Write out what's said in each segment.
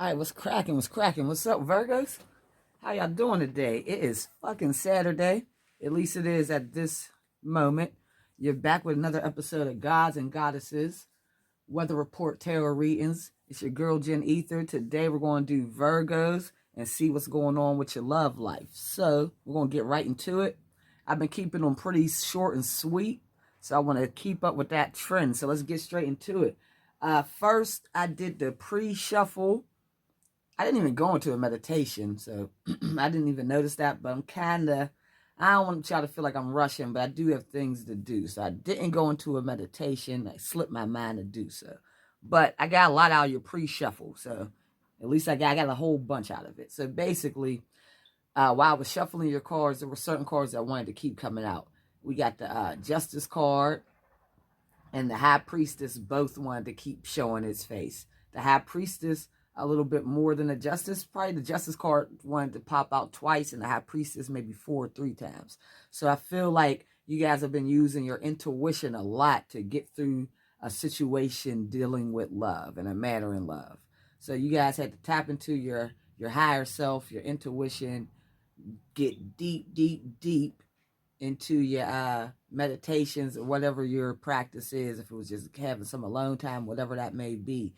All right, what's cracking? What's cracking? What's up, Virgos? How y'all doing today? It is fucking Saturday. At least it is at this moment. You're back with another episode of Gods and Goddesses, Weather Report Tarot Readings. It's your girl, Jen Ether. Today we're going to do Virgos and see what's going on with your love life. So we're going to get right into it. I've been keeping them pretty short and sweet, so I want to keep up with that trend. So let's get straight into it. First, I did the pre-shuffle. I didn't even go into a meditation, so I didn't even notice that, but I don't want y'all to feel like I'm rushing, but I do have things to do. So I didn't go into a meditation. I slipped my mind to do so. But I got a lot out of your pre-shuffle, so at least I got a whole bunch out of it. So basically, while I was shuffling your cards, there were certain cards that I wanted to keep coming out. We got the Justice card and the High Priestess both wanted to keep showing its face. The High Priestess a little bit more than the Justice. Probably the Justice card wanted to pop out twice and the High Priestess maybe 4 or 3 times. So I feel like you guys have been using your intuition a lot to get through a situation dealing with love and a matter in love. So you guys had to tap into your higher self, your intuition, get deep, deep, deep into your meditations or whatever your practice is, if it was just having some alone time, whatever that may be,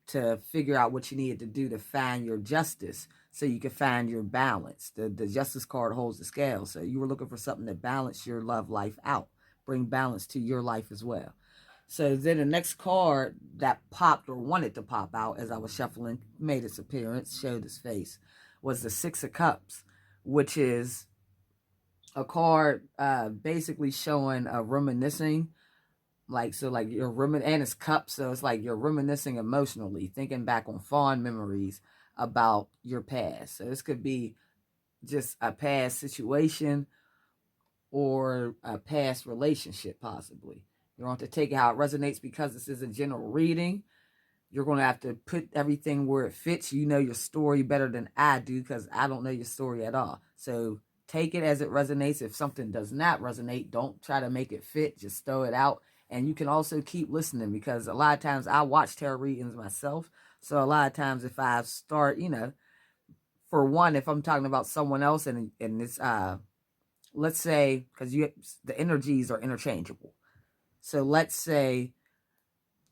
to figure out what you needed to do to find your justice so you can find your balance. The Justice card holds the scale. So you were looking for something to balance your love life out, bring balance to your life as well. So then the next card that popped or wanted to pop out as I was shuffling, made its appearance, showed its face, was the Six of Cups, which is a card basically showing reminiscing, like, so like you're and it's cups, so it's like you're reminiscing emotionally, thinking back on fond memories about your past. So this could be just a past situation or a past relationship, possibly. You're going to take it how it resonates because this is a general reading. You're going to have to put everything where it fits. You know your story better than I do because I don't know your story at all. So take it as it resonates. If something does not resonate, don't try to make it fit. Just throw it out. And you can also keep listening because a lot of times I watch tarot readings myself. So a lot of times if I start, for one, if I'm talking about someone else and it's, let's say, because the energies are interchangeable. So let's say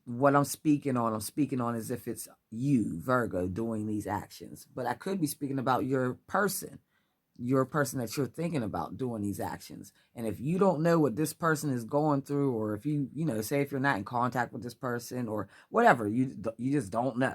what I'm speaking on as if it's you, Virgo, doing these actions. But I could be speaking about your person that you're thinking about doing these actions. And if you don't know what this person is going through, or if say if you're not in contact with this person or whatever, you just don't know,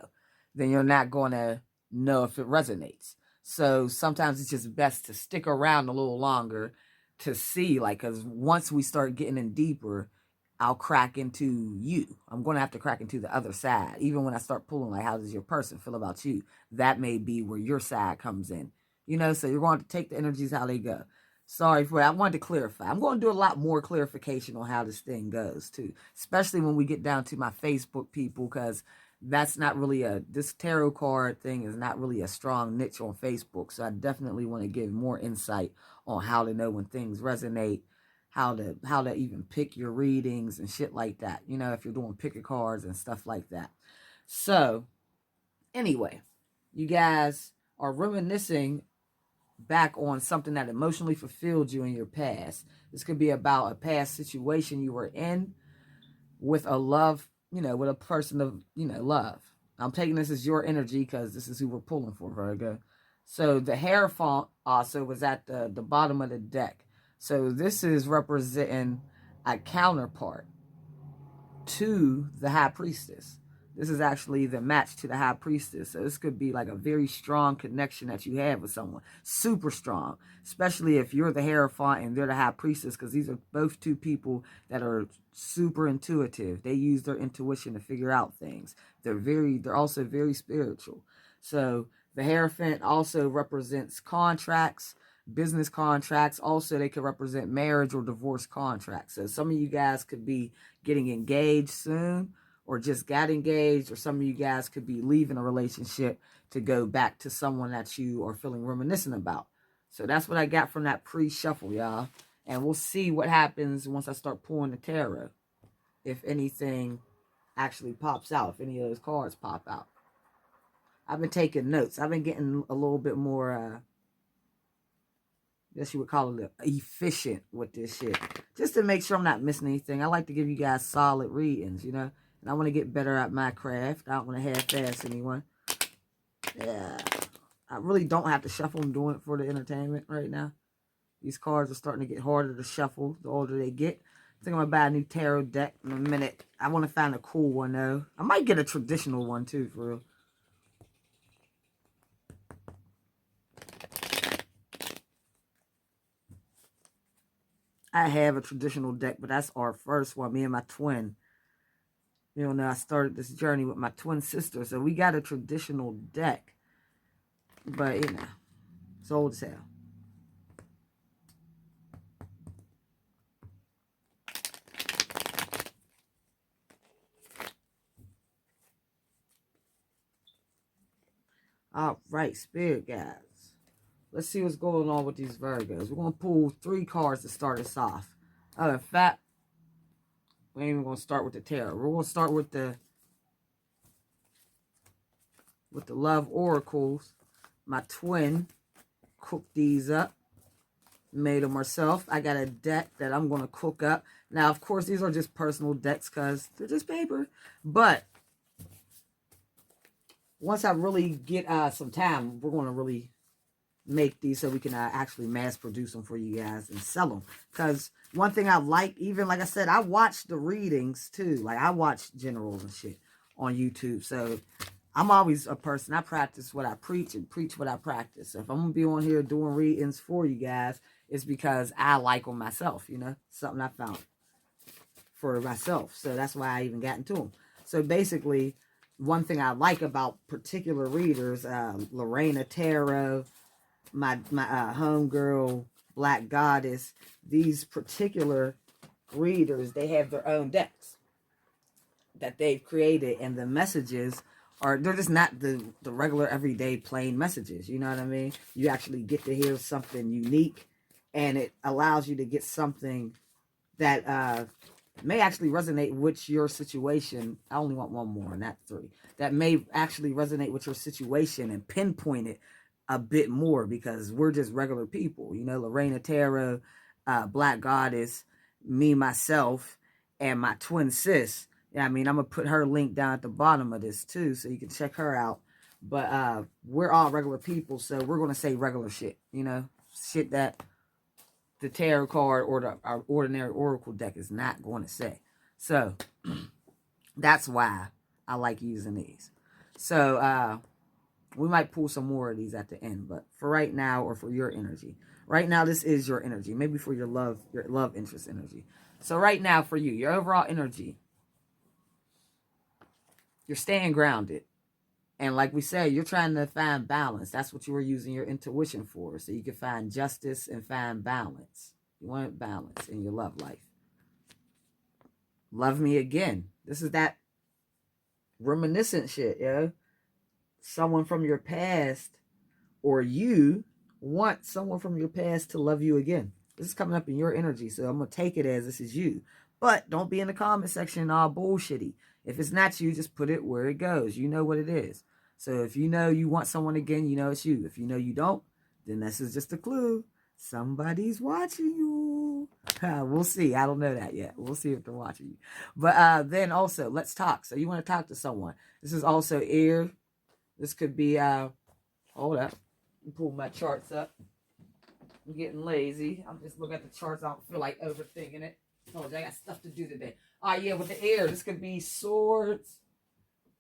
then you're not going to know if it resonates. So sometimes it's just best to stick around a little longer to see, like, because once we start getting in deeper, I'll crack into you. I'm going to have to crack into the other side. Even when I start pulling, like, how does your person feel about you? That may be where your side comes in. So you're going to take the energies how they go. Sorry for that. I wanted to clarify. I'm going to do a lot more clarification on how this thing goes, too. Especially when we get down to my Facebook people, because that's not really this tarot card thing is not really a strong niche on Facebook. So I definitely want to give more insight on how to know when things resonate, how to even pick your readings and shit like that. If you're doing pick a cards and stuff like that. So anyway, you guys are reminiscing back on something that emotionally fulfilled you in your past. This could be about a past situation you were in with a love, with a person of, love. I'm taking this as your energy because this is who we're pulling for, Virgo. So the Hierophant also was at the bottom of the deck. So this is representing a counterpart to the High Priestess. This is actually the match to the High Priestess. So this could be like a very strong connection that you have with someone. Super strong. Especially if you're the Hierophant and they're the High Priestess, because these are both two people that are super intuitive. They use their intuition to figure out things. They're also very spiritual. So the Hierophant also represents contracts, business contracts. Also, they could represent marriage or divorce contracts. So some of you guys could be getting engaged soon, or just got engaged, or some of you guys could be leaving a relationship to go back to someone that you are feeling reminiscent about. So that's what I got from that pre-shuffle, y'all. And we'll see what happens once I start pulling the tarot. If anything actually pops out, if any of those cards pop out. I've been taking notes. I've been getting a little bit more, I guess you would call it efficient with this shit. Just to make sure I'm not missing anything. I like to give you guys solid readings, you know. And I want to get better at my craft. I don't want to half-ass anyone. Yeah. I really don't have to shuffle. I'm doing it for the entertainment right now. These cards are starting to get harder to shuffle the older they get. I think I'm going to buy a new tarot deck in a minute. I want to find a cool one, though. I might get a traditional one, too, for real. I have a traditional deck, but that's our first one. Me and my twin. You know, I started this journey with my twin sister. So we got a traditional deck. But, you know, it's old as hell. All right, spirit guides. Let's see what's going on with these Virgos. We're going to pull 3 cards to start us off. In fact, we ain't even going to start with the tarot. We're going to start with the love oracles. My twin cooked these up. Made them herself. I got a deck that I'm going to cook up. Now, of course, these are just personal decks because they're just paper. But once I really get some time, we're going to really make these so we can actually mass produce them for you guys and sell them. Because one thing I like, even like I said, I watch the readings too. Like I watch generals and shit on YouTube. So I'm always a person. I practice what I preach and preach what I practice. So if I'm going to be on here doing readings for you guys, it's because I like them myself, you know. Something I found for myself. So that's why I even got into them. So basically, one thing I like about particular readers, Lorena Tarot, my homegirl, Black Goddess, these particular readers, they have their own decks that they've created, and the messages they're just not the regular everyday plain messages, you know what I mean? You actually get to hear something unique, and it allows you to get something that may actually resonate with your situation. I only want one more, not 3. That may actually resonate with your situation and pinpoint it a bit more, because we're just regular people, you know. Lorena Tarot, Black Goddess, me, myself, and my twin sis. Yeah, I mean, I'm gonna put her link down at the bottom of this too, so you can check her out. But we're all regular people, so we're gonna say regular shit, you know, shit that the tarot card or our ordinary oracle deck is not going to say. So that's why I like using these. So we might pull some more of these at the end, but for right now, or for your energy. Right now, this is your energy. Maybe for your love interest energy. So right now, for you, your overall energy, you're staying grounded. And like we said, you're trying to find balance. That's what you were using your intuition for. So you can find justice and find balance. You want balance in your love life. Love me again. This is that reminiscent shit, yo. Someone from your past, or you want someone from your past to love you again. This is coming up in your energy, so I'm going to take it as this is you. But don't be in the comment section all bullshitty. If it's not you, just put it where it goes. You know what it is. So if you know you want someone again, you know it's you. If you know you don't, then this is just a clue. Somebody's watching you. We'll see. I don't know that yet. We'll see if they're watching you. But then also, let's talk. So you want to talk to someone. This is also air. This could be, hold up. Pull my charts up. I'm getting lazy. I'm just looking at the charts. I don't feel like overthinking it. Oh, I got stuff to do today. Yeah, with the air, this could be swords.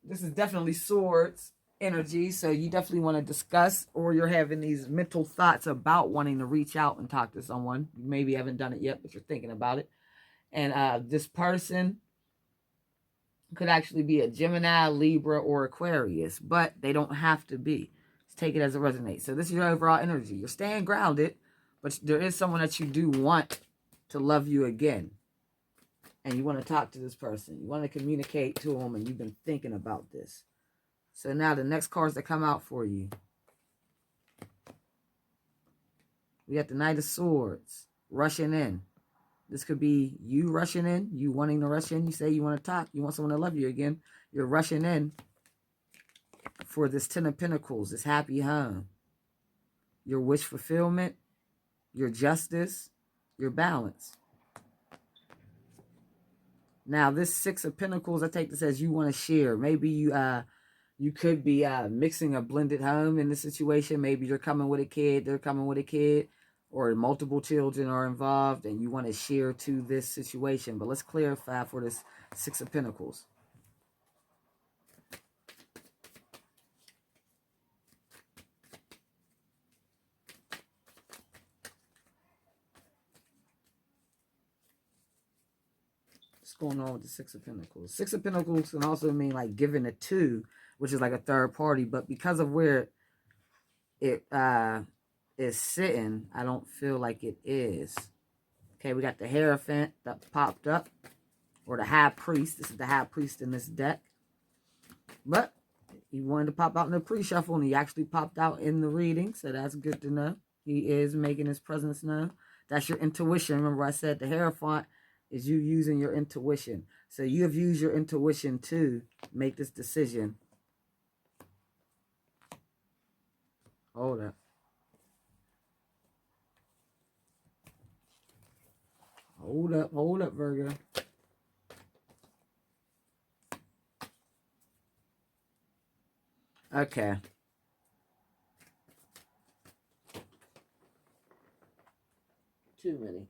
This is definitely swords energy. So you definitely want to discuss, or you're having these mental thoughts about wanting to reach out and talk to someone. You maybe haven't done it yet, but you're thinking about it. And this person could actually be a Gemini, Libra, or Aquarius, but they don't have to be. Take it as it resonates. So this is your overall energy. You're staying grounded, but there is someone that you do want to love you again. And you want to talk to this person. You want to communicate to them, and you've been thinking about this. So now the next cards that come out for you. We got the Knight of Swords, rushing in. This could be you rushing in, you wanting to rush in. You say you want to talk, you want someone to love you again. You're rushing in for this Ten of Pentacles, this happy home, your wish fulfillment, your justice, your balance. Now, this Six of Pentacles, I take this as you want to share. Maybe you could be mixing a blended home in this situation. Maybe you're coming with a kid, they're coming with a kid, or multiple children are involved, and you want to share to this situation. But let's clarify for this Six of Pentacles. Going on with the Six of Pentacles. Six of Pentacles can also mean like giving it to, which is like a third party, but because of where it is sitting, I don't feel like it is. Okay, we got the Hierophant that popped up, or the High Priest. This is the High Priest in this deck. But he wanted to pop out in the pre-shuffle, and he actually popped out in the reading, so that's good to know. He is making his presence known. That's your intuition. Remember I said the Hierophant is you using your intuition. So you have used your intuition to make this decision. Hold up. Hold up, Virgo. Okay. Too many.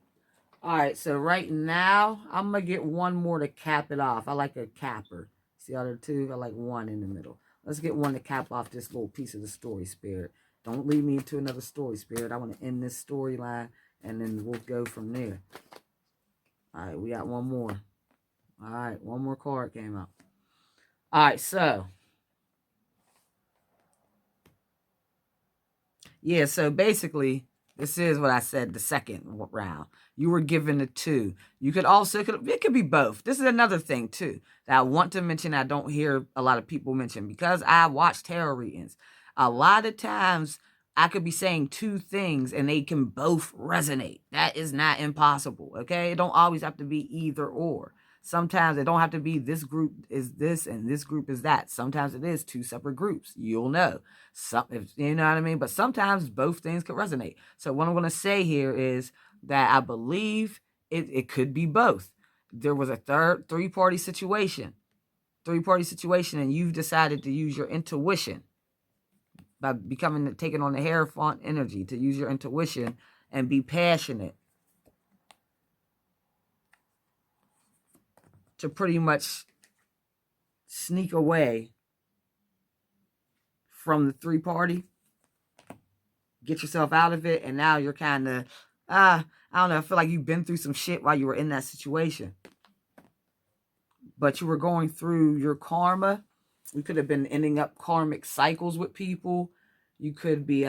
All right, so right now, I'm going to get one more to cap it off. I like a capper. See the other two? I like one in the middle. Let's get one to cap off this little piece of the story, Spirit. Don't lead me into another story, Spirit. I want to end this storyline, and then we'll go from there. All right, we got one more. All right, one more card came out. All right, so. Yeah, so basically, this is what I said the second round. You were given a 2. You could also, it could be both. This is another thing, too, that I want to mention I don't hear a lot of people mention. Because I watch tarot readings, a lot of times I could be saying 2 things and they can both resonate. That is not impossible, okay? It don't always have to be either or. Sometimes it don't have to be this group is this and this group is that. Sometimes it is 2 separate groups. You'll know. You know what I mean? But sometimes both things could resonate. So what I'm going to say here is that I believe it could be both. There was a three-party situation. And you've decided to use your intuition by taking on the Hierophant energy, to use your intuition and be passionate. To pretty much sneak away from the 3-party, get yourself out of it, and now you're kind of, I don't know, I feel like you've been through some shit while you were in that situation. But you were going through your karma. You could have been ending up karmic cycles with people. You could be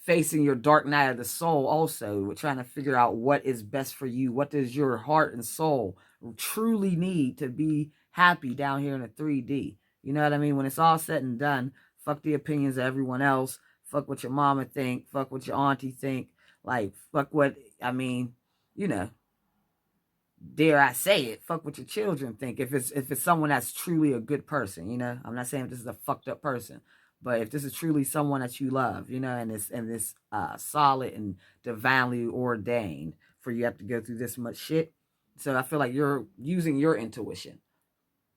facing your dark night of the soul also, trying to figure out what is best for you. What does your heart and soul truly need to be happy down here in the 3D? You know what I mean? When it's all said and done, fuck the opinions of everyone else. Fuck what your mama think. Fuck what your auntie think. Like, fuck what, I mean, you know, dare I say it, fuck what your children think. If it's someone that's truly a good person, you know? I'm not saying this is a fucked up person. But if this is truly someone that you love, you know, and this solid and divinely ordained for you have to go through this much shit. So I feel like you're using your intuition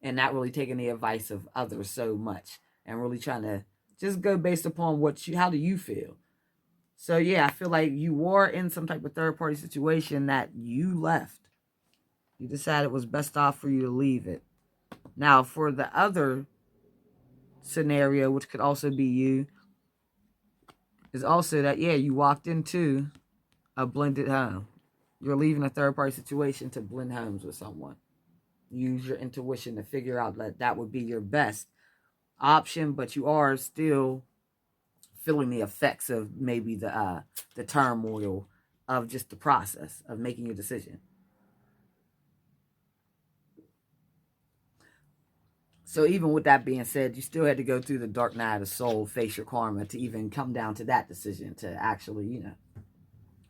and not really taking the advice of others so much and really trying to just go based upon how do you feel? So yeah, I feel like you were in some type of third party situation that you left. You decided it was best off for you to leave it. Now for the other scenario, which could also be you, is also that, yeah, you walked into a blended home. You're leaving a third-party situation to blend homes with someone. Use your intuition to figure out that would be your best option, but you are still feeling the effects of maybe the turmoil of just the process of making your decision. So even with that being said, you still had to go through the dark night of the soul, face your karma, to even come down to that decision to actually, you know,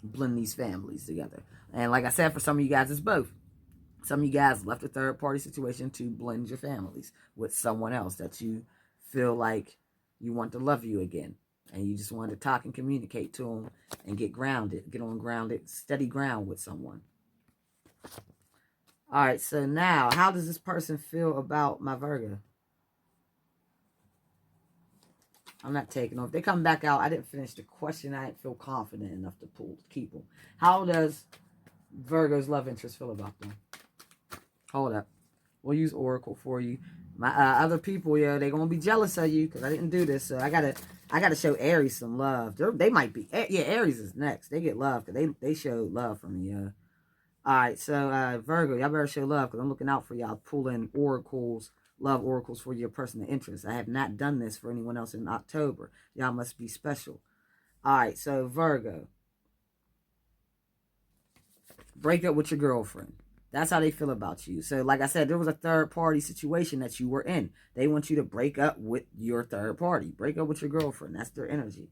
blend these families together. And like I said, for some of you guys, it's both. Some of you guys left a third party situation to blend your families with someone else that you feel like you want to love you again. And you just want to talk and communicate to them and get grounded, get on grounded, steady ground with someone. All right, so now, how does this person feel about my Virgo? I'm not taking off. If they come back out, I didn't finish the question. I didn't feel confident enough to keep them. How does Virgo's love interest feel about them? Hold up. We'll use Oracle for you. My other people, yeah, they're gonna be jealous of you because I didn't do this. So I gotta show Aries some love. They might be, yeah. Aries is next. They get love because they showed love from me. All right, so Virgo, y'all better show love because I'm looking out for y'all. Pulling oracles, love oracles for your personal interest. I have not done this for anyone else in October. Y'all must be special. All right, so Virgo, break up with your girlfriend. That's how they feel about you. So, like I said, there was a third party situation that you were in. They want you to break up with your third party. Break up with your girlfriend. That's their energy.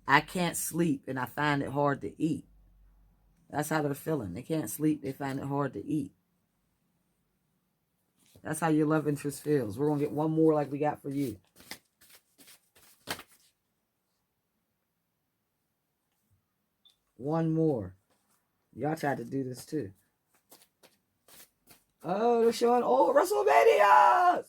I can't sleep and I find it hard to eat. That's how they're feeling. They can't sleep. They find it hard to eat. That's how your love interest feels. We're going to get one more like we got for you. One more. Y'all tried to do this too. Oh, they're showing old WrestleManias.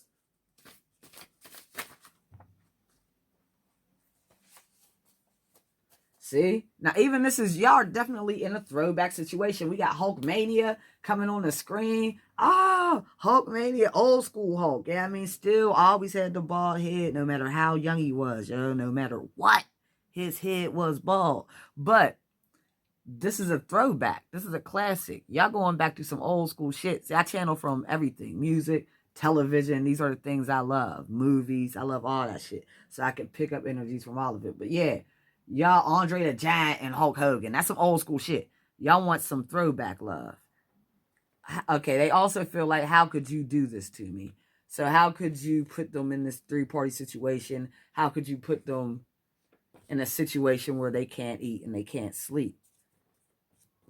See? Now, even this is, y'all are definitely in a throwback situation. We got Hulkmania coming on the screen. Ah, Hulkmania, old school Hulk. Yeah, I mean, still always had the bald head, no matter how young he was, yo. No matter what, his head was bald. But this is a throwback. This is a classic. Y'all going back to some old school shit. See, I channel from everything. Music, television. These are the things I love. Movies. I love all that shit. So I can pick up energies from all of it. But yeah, y'all Andre the Giant and Hulk Hogan. That's some old school shit. Y'all want some throwback love. Okay, they also feel like, how could you do this to me? So how could you put them in this three-party situation? How could you put them in a situation where they can't eat and they can't sleep?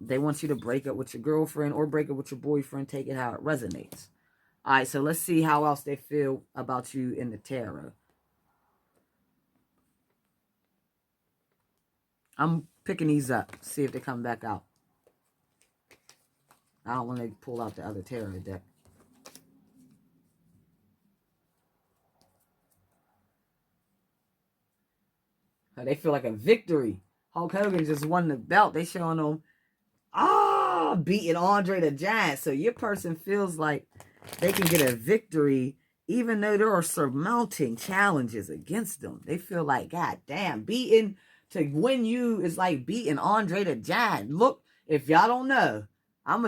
They want you to break up with your girlfriend or break up with your boyfriend. Take it how it resonates. All right, so let's see how else they feel about you in the tarot. I'm picking these up. See if they come back out. I don't want to pull out the other tarot deck. They feel like a victory. Hulk Hogan just won the belt. They showing them, beating Andre the Giant. So your person feels like they can get a victory even though there are surmounting challenges against them. They feel like, God damn, beating to win you is like beating Andre the Giant. Look, if y'all don't know, I've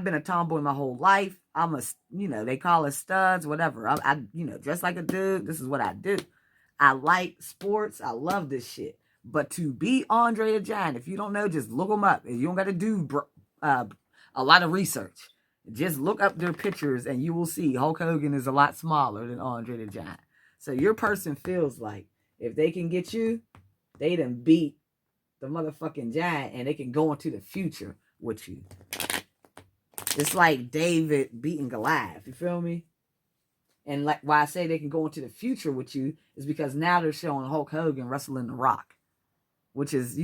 been a tomboy my whole life. I'm a, they call us studs, whatever. I dress like a dude. This is what I do. I like sports. I love this shit. But to beat Andre the Giant, if you don't know, just look them up. You don't got to do a lot of research. Just look up their pictures and you will see Hulk Hogan is a lot smaller than Andre the Giant. So your person feels like if they can get you, they done beat the motherfucking giant and they can go into the future with you. It's like David beating Goliath. You feel me? And like why I say they can go into the future with you is because now they're showing Hulk Hogan wrestling The Rock, which is,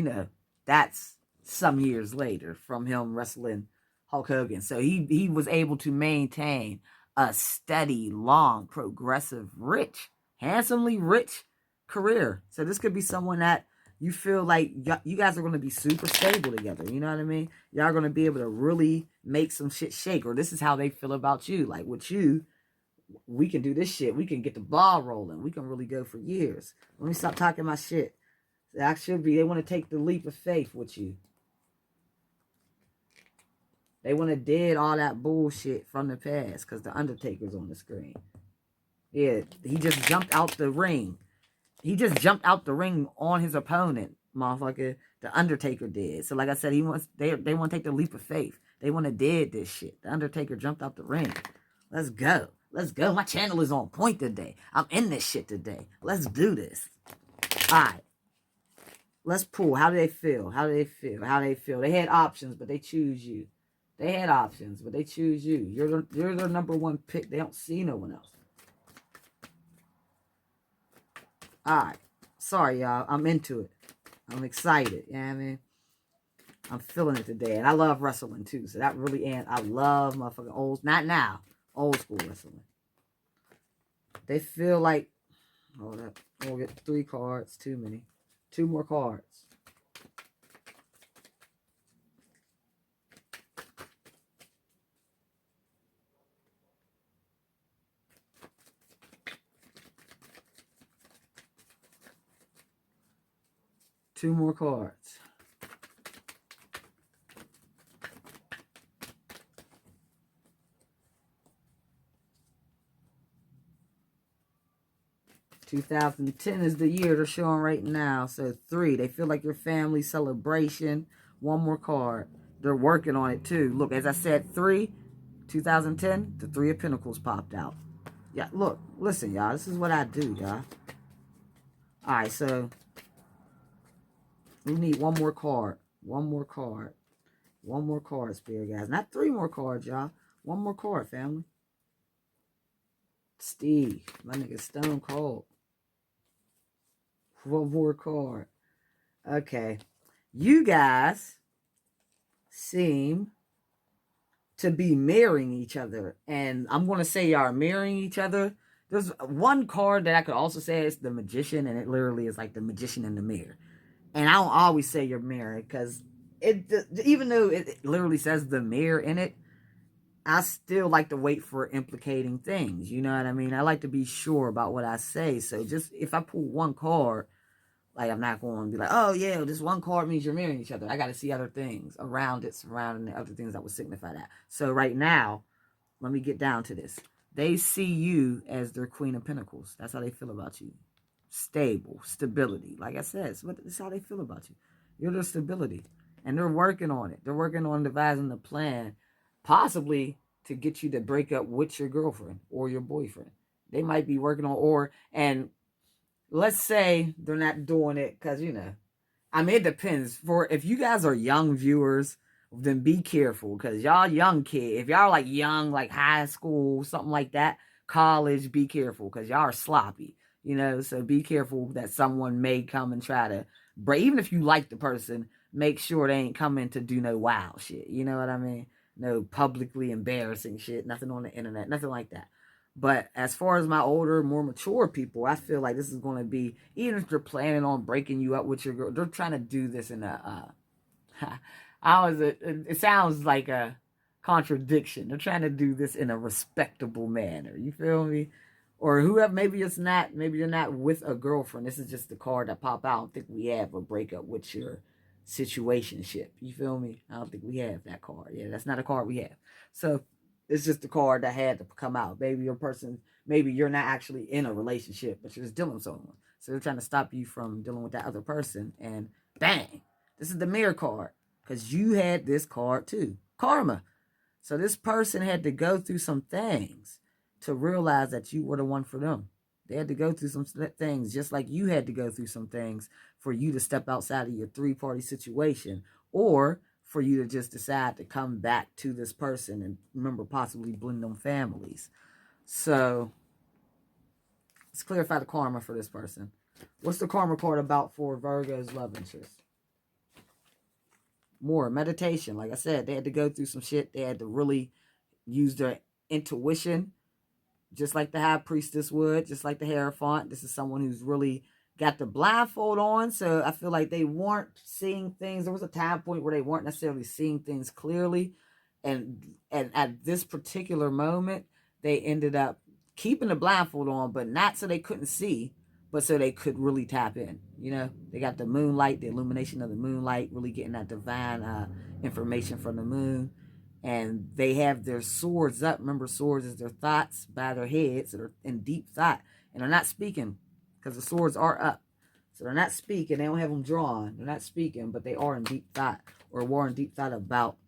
that's some years later from him wrestling Hulk Hogan. So he was able to maintain a steady, long, progressive, rich, handsomely rich career. So this could be someone that you feel like you guys are going to be super stable together. You know what I mean? Y'all are going to be able to really make some shit shake. Or this is how they feel about you. Like with you, we can do this shit. We can get the ball rolling. We can really go for years. Let me stop talking my shit. That should be, they want to take the leap of faith with you. They want to dead all that bullshit from the past because the Undertaker's on the screen. Yeah, he just jumped out the ring. He just jumped out the ring on his opponent, motherfucker. The Undertaker did. So like I said, they want to take the leap of faith. They want to dead this shit. The Undertaker jumped out the ring. Let's go. Let's go. My channel is on point today. I'm in this shit today. Let's do this. All right. Let's pull. How do they feel? How do they feel? How do they feel? They had options, but they choose you. They had options, but they choose you. You're their number one pick. They don't see no one else. All right. Sorry, y'all. I'm into it. I'm excited. You know what I mean? I'm feeling it today. And I love wrestling, too. So that really, and I love motherfucking old, not now, old school wrestling. They feel like, hold up. We'll get 3 cards. Too many. 2 more cards. Two more cards. (2010) is the year they're showing right now. So 3. They feel like your family celebration. 1 more card. They're working on it too. Look, as I said, 3, 2010, the 3 of Pentacles popped out. Yeah, look, listen, y'all. This is what I do, y'all. All right, so we need 1 more card. 1 more card. 1 more card, spirit guys. Not 3 more cards, y'all. 1 more card, family. Steve, my nigga Stone Cold. 1 more card. Okay. You guys seem to be marrying each other. And I'm going to say y'all are marrying each other. There's 1 card that I could also say is the Magician, and it literally is like the Magician in the mirror. And I don't always say you're married because even though it literally says the mirror in it, I still like to wait for implicating things. You know what I mean? I like to be sure about what I say. So just if I pull 1 card, like I'm not going to be like, oh yeah, this 1 card means you're marrying each other. I got to see other things around it, surrounding the other things that would signify that. So right now, let me get down to this. They see you as their Queen of Pentacles. That's how they feel about you. Stable, stability. Like I said, this is how they feel about you. You're their stability. And they're working on it. They're working on devising a plan, possibly to get you to break up with your girlfriend or your boyfriend. They might be working on, and let's say they're not doing it because, I mean, it depends. If you guys are young viewers, then be careful because y'all young kid. If y'all like young, like high school, something like that, college, be careful because y'all are sloppy. So be careful that someone may come and try to break. Even if you like the person, make sure they ain't coming to do no wild shit. You know what I mean? No publicly embarrassing shit. Nothing on the internet. Nothing like that. But as far as my older, more mature people, I feel like this is going to be, even if they're planning on breaking you up with your girl, they're trying to do this in a, it sounds like a contradiction. They're trying to do this in a respectable manner. You feel me? Or whoever, maybe you're not with a girlfriend. This is just the card that pop out. I don't think we have a breakup with your situationship. You feel me? I don't think we have that card. Yeah, that's not a card we have. So it's just the card that had to come out. Maybe you're not actually in a relationship, but you're just dealing with someone. So they're trying to stop you from dealing with that other person. And bang, this is the mirror card. Because you had this card too. Karma. So this person had to go through some things to realize that you were the one for them. They had to go through some things just like you had to go through some things for you to step outside of your 3-party situation, or for you to just decide to come back to this person and remember possibly blend them families. So let's clarify the karma for this person. What's the karma card about for Virgo's love interest? More meditation. Like I said, they had to go through some shit. They had to really use their intuition, just like the High Priestess would, just like the Hierophant. This is someone who's really got the blindfold on, so I feel like they weren't seeing things. There was a time point where they weren't necessarily seeing things clearly, and at this particular moment, they ended up keeping the blindfold on, but not so they couldn't see, but so they could really tap in. They got the moonlight, the illumination of the moonlight, really getting that divine information from the moon. And they have their swords up. Remember, swords is their thoughts by their heads. So they're in deep thought. And they're not speaking because the swords are up. So they're not speaking. They don't have them drawn. They're not speaking, but they are in deep thought, or were in deep thought about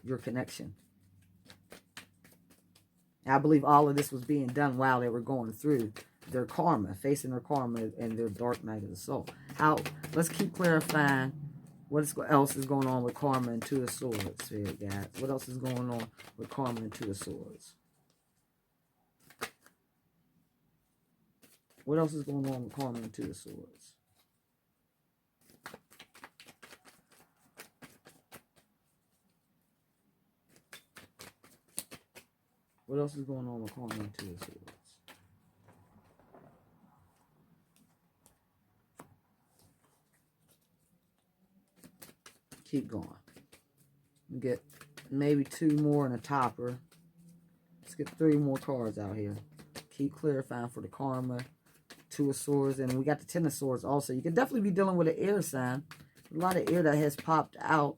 your connection. And I believe all of this was being done while they were going through their karma, facing their karma and their dark night of the soul. Let's keep clarifying What else is going on with Karma and Two of Swords here, guys? What else is going on with Karma and Two of Swords? What else is going on with Karma and Two of Swords? What else is going on with Karma and Two of Swords? Keep going. Get maybe 2 more and a topper. Let's get 3 more cards out here. Keep clarifying for the Karma, Two of Swords, and we got the Ten of Swords also. You can definitely be dealing with an air sign. A lot of air that has popped out.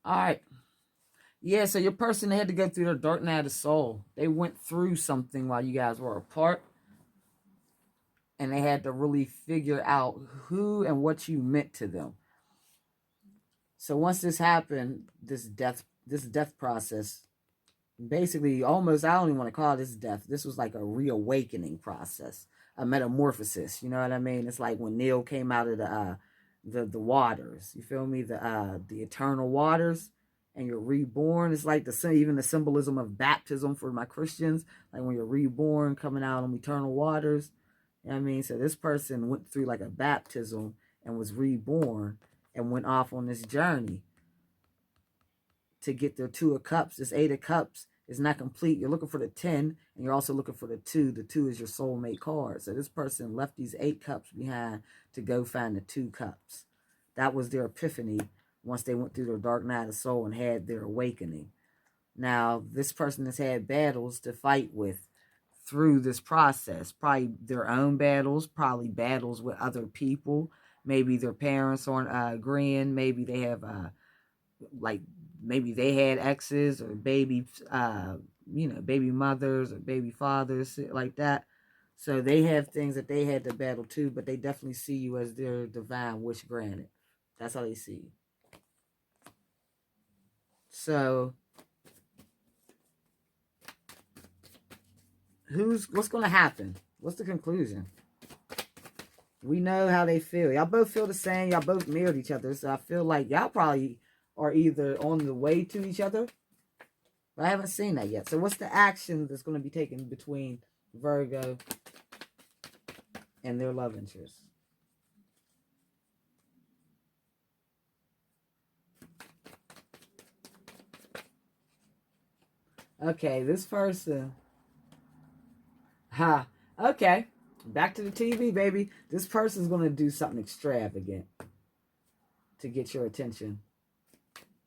All right. Yeah, so your person had to go through their dark night of soul. They went through something while you guys were apart. And they had to really figure out who and what you meant to them. So once this happened, this death process, basically almost, I don't even want to call this death. This was like a reawakening process, a metamorphosis. You know what I mean? It's like when Neil came out of the waters. You feel me? The eternal waters, and you're reborn. It's like even the symbolism of baptism for my Christians, like when you're reborn, coming out on eternal waters. You know what I mean? So this person went through like a baptism and was reborn and went off on this journey to get their 2 of Cups. This 8 of Cups is not complete. You're looking for the 10, and you're also looking for the 2. The 2 is your soulmate card. So this person left these 8 cups behind to go find the 2 cups. That was their epiphany once they went through their dark night of soul and had their awakening. Now, this person has had battles to fight with through this process. Probably their own battles, probably battles with other people. Maybe their parents aren't agreeing. Maybe they have maybe they had exes or baby mothers or baby fathers, like that. So they have things that they had to battle too, but they definitely see you as their divine wish granted. That's how they see you. So what's going to happen? What's the conclusion? We know how they feel. Y'all both feel the same. Y'all both mirrored each other. So I feel like y'all probably are either on the way to each other. But I haven't seen that yet. So what's the action that's going to be taken between Virgo and their love interest? Okay, this person. Okay. Back to the TV, baby. This person's going to do something extravagant to get your attention.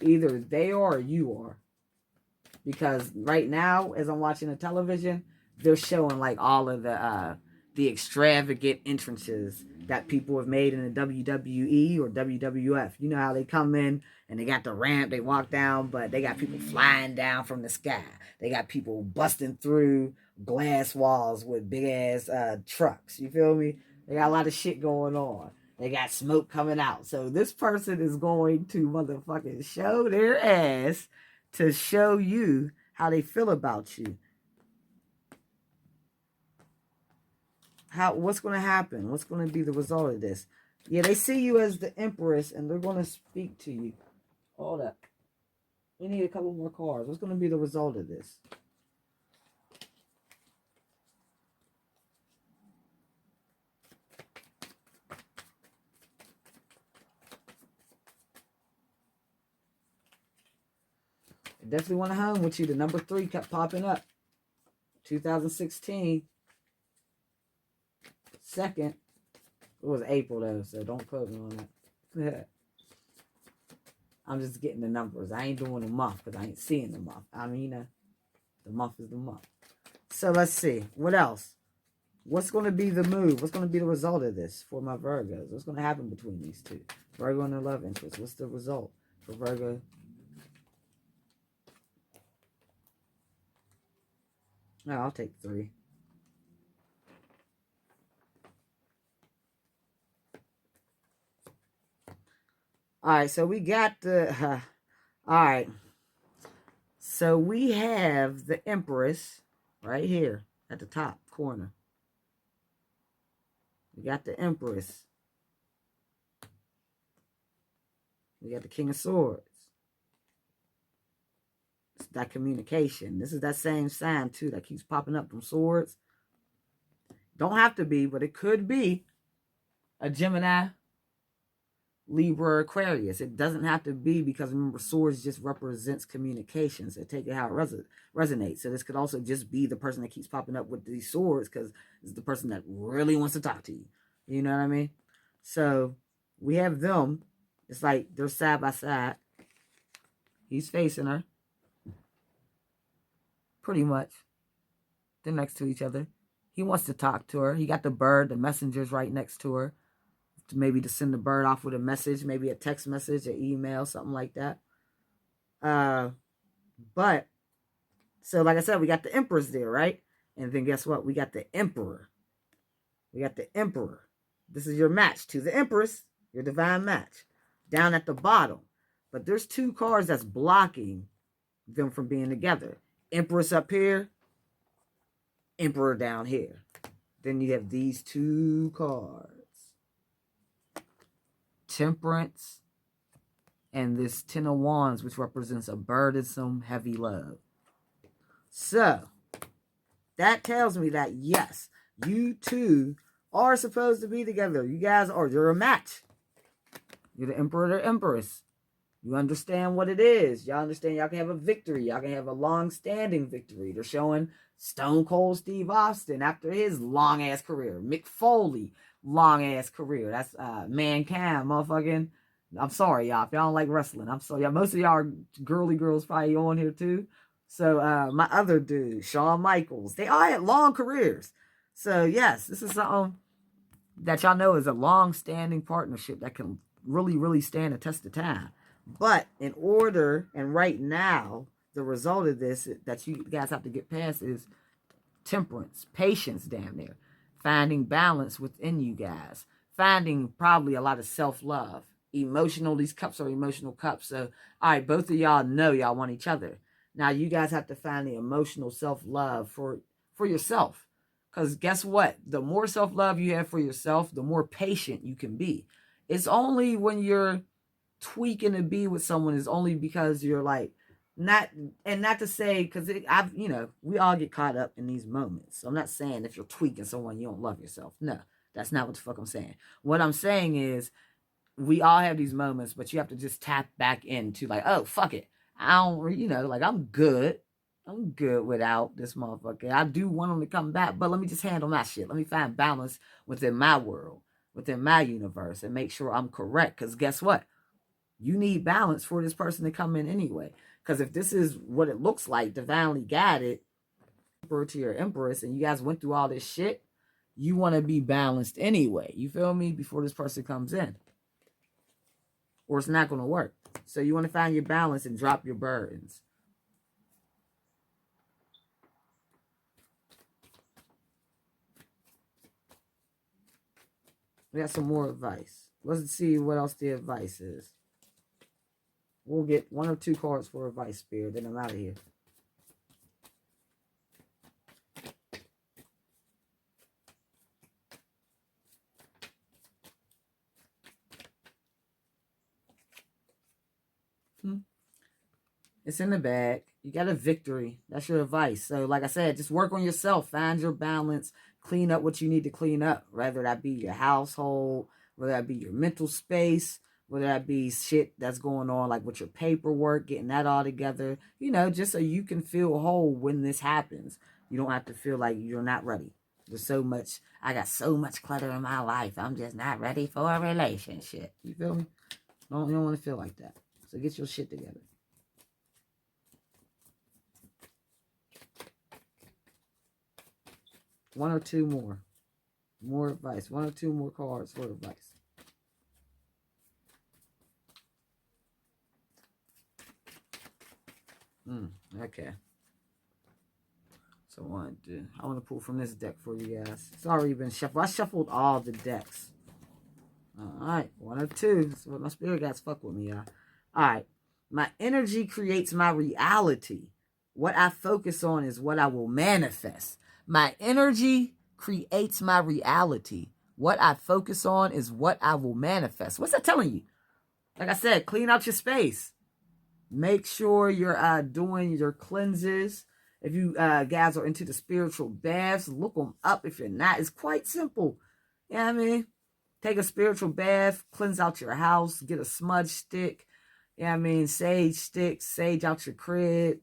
Either they are or you are. Because right now, as I'm watching the television, they're showing like all of the extravagant entrances that people have made in the WWE or WWF. You know how they come in and they got the ramp, they walk down, but they got people flying down from the sky. They got people busting through glass walls with big ass trucks. You feel me? They got a lot of shit going on. They got smoke coming out. So this person is going to motherfucking show their ass to show you how they feel about you. What's going to happen? What's going to be the result of this? Yeah, they see you as the Empress, and they're going to speak to you. Hold up. We need a couple more cards. What's going to be the result of this? I definitely want to home with you. The number 3 kept popping up. 2016. Second. It was April, though, so don't quote me on that. I'm just getting the numbers. I ain't doing the month because I ain't seeing the month. I mean, the month is the month. So let's see. What else? What's going to be the move? What's going to be the result of this for my Virgos? What's going to happen between these two? Virgo and their love interest. What's the result for Virgo? No, I'll take 3. All right, so we got the... All right. So we have the Empress right here at the top corner. We got the Empress. We got the King of Swords. It's that communication. This is that same sign, too, that keeps popping up from swords. Don't have to be, but it could be a Gemini, Libra, Aquarius. It doesn't have to be, because remember, swords just represents communication. So take it how it resonates. So this could also just be the person that keeps popping up with these swords, because it's the person that really wants to talk to you. You know what I mean? So we have them. It's like they're side by side. He's facing her. Pretty much. They're next to each other. He wants to talk to her. He got the bird, the messenger's right next to her. Maybe to send the bird off with a message, maybe a text message, an email, something like that. But, so like I said, we got the Empress there, right? And then guess what? We got the Emperor. We got the Emperor. This is your match to the Empress, your divine match, down at the bottom. But there's two cards that's blocking them from being together. Empress up here, Emperor down here. Then you have these two cards. Temperance and this Ten of Wands, which represents a burdensome, heavy love. So, that tells me that, yes, you two are supposed to be together. You guys are. You're a match. You're the Emperor or Empress. You understand what it is. Y'all understand y'all can have a victory. Y'all can have a long-standing victory. They're showing Stone Cold Steve Austin after his long-ass career. Mick Foley, long-ass career. That's Mankind, motherfucking. I'm sorry, y'all. If y'all don't like wrestling, I'm sorry. Most of y'all are girly girls probably on here, too. So, my other dude, Shawn Michaels, they all had long careers. So, yes, this is something that y'all know is a long-standing partnership that can really, really stand the test of time. But in order, and right now, the result of this that you guys have to get past is temperance, patience, damn near. Finding balance within you guys. Finding probably a lot of self-love. Emotional, these cups are emotional cups. So, all right, both of y'all know y'all want each other. Now, you guys have to find the emotional self-love for yourself. Because guess what? The more self-love you have for yourself, the more patient you can be. It's only when you're tweaking to be with someone is only because you're like, not to say, because we all get caught up in these moments. So I'm not saying if you're tweaking someone, you don't love yourself. No, that's not what the fuck I'm saying. What I'm saying is, we all have these moments, but you have to just tap back into like, oh, fuck it. I don't, like, I'm good. I'm good without this motherfucker. I do want him to come back, but let me just handle my shit. Let me find balance within my world, within my universe, and make sure I'm correct. Because guess what? You need balance for this person to come in anyway. Because if this is what it looks like, divinely guided, Emperor to your Empress, and you guys went through all this shit, you want to be balanced anyway. You feel me? Before this person comes in. Or it's not going to work. So you want to find your balance and drop your burdens. We got some more advice. Let's see what else the advice is. We'll get 1 or 2 cards for advice, Spirit, then I'm out of here. It's in the bag. You got a victory. That's your advice. So, like I said, just work on yourself. Find your balance. Clean up what you need to clean up. Whether that be your household, whether that be your mental space, whether that be shit that's going on, like with your paperwork, getting that all together. Just so you can feel whole when this happens. You don't have to feel like you're not ready. I got so much clutter in my life. I'm just not ready for a relationship. You feel me? You don't want to feel like that. So get your shit together. One or two more advice. 1 or 2 more cards for advice. Okay. So I want to pull from this deck for you guys. It's already been shuffled. I shuffled all the decks. All right, 1 or 2. So my spirit guys fuck with me, y'all. All right. My energy creates my reality. What I focus on is what I will manifest. My energy creates my reality. What I focus on is what I will manifest. What's that telling you? Like I said, clean out your space. Make sure you're doing your cleanses. If you guys are into the spiritual baths, look them up. If you're not, it's quite simple. You know what I mean? Take a spiritual bath, cleanse out your house, get a smudge stick. You know what I mean? Sage sticks, sage out your crib.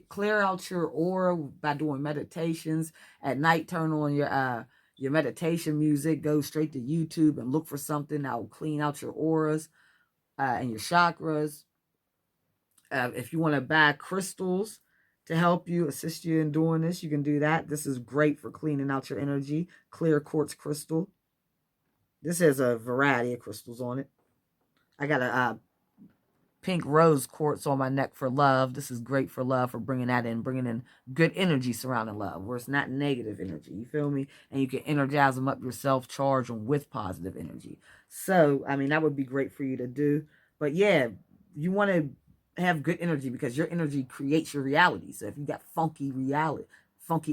Clear out your aura by doing meditations. At night, turn on your meditation music. Go straight to YouTube and look for something that will clean out your auras and your chakras. If you want to buy crystals to help you, assist you in doing this, you can do that. This is great for cleaning out your energy. Clear quartz crystal. This has a variety of crystals on it. I got a pink rose quartz on my neck for love. This is great for love, for bringing that in, bringing in good energy surrounding love, where it's not negative energy. You feel me? And you can energize them up yourself, charge them with positive energy. So, I mean, that would be great for you to do. But yeah, you want to have good energy because your energy creates your reality. So if you got funky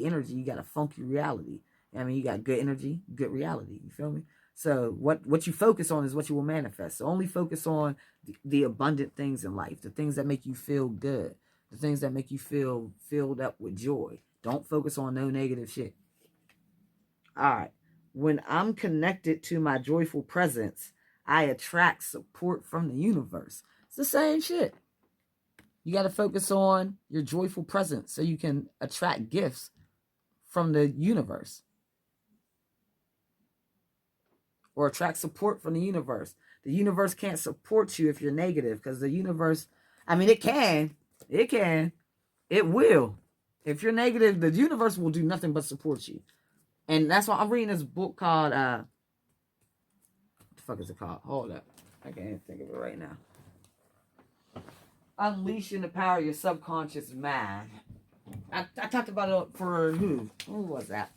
energy, you got a funky reality. I mean, you got good energy, good reality. You feel me? So what you focus on is what you will manifest. So only focus on the abundant things in life, the things that make you feel good, the things that make you feel filled up with joy. Don't focus on no negative shit. All right. When I'm connected to my joyful presence, I attract support from the universe. It's the same shit. You got to focus on your joyful presence so you can attract gifts from the universe. Or attract support from the universe. The universe can't support you if you're negative, because the universe, I mean, it can. It will. If you're negative, the universe will do nothing but support you. And that's why I'm reading this book called, what the fuck is it called? Hold up. I can't even think of it right now. Unleashing the Power of Your Subconscious Mind. I talked about it for who? Who was that?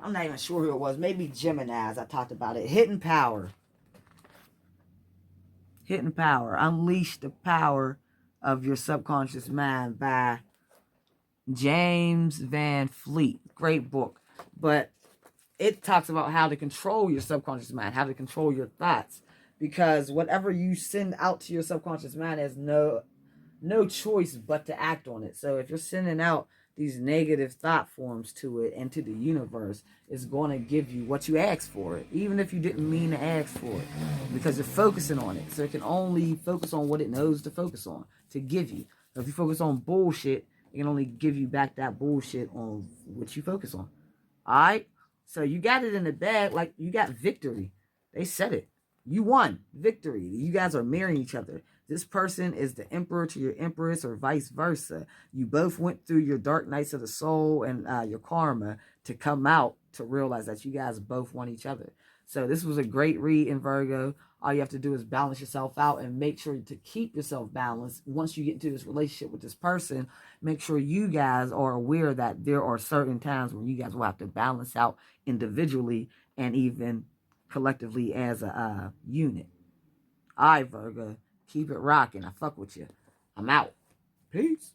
I'm not even sure who it was. Maybe Gemini's. I talked about it. Hidden Power. Hidden Power. Unleash the Power of Your Subconscious Mind by James Van Fleet. Great book. But it talks about how to control your subconscious mind, how to control your thoughts. Because whatever you send out to your subconscious mind has no choice but to act on it. So if you're sending out these negative thought forms to it and to the universe, it's going to give you what you asked for it, even if you didn't mean to ask for it, because you're focusing on it. So it can only focus on what it knows to focus on, to give you. So if you focus on bullshit, it can only give you back that bullshit on what you focus on. All right? So you got it in the bag, like you got victory. They said it. You won. Victory. You guys are marrying each other. This person is the emperor to your empress, or vice versa. You both went through your dark nights of the soul and your karma to come out to realize that you guys both want each other. So this was a great read in Virgo. All you have to do is balance yourself out and make sure to keep yourself balanced. Once you get into this relationship with this person, make sure you guys are aware that there are certain times when you guys will have to balance out individually and even collectively as a unit. All right, Virgo. Keep it rocking. I fuck with you. I'm out. Peace.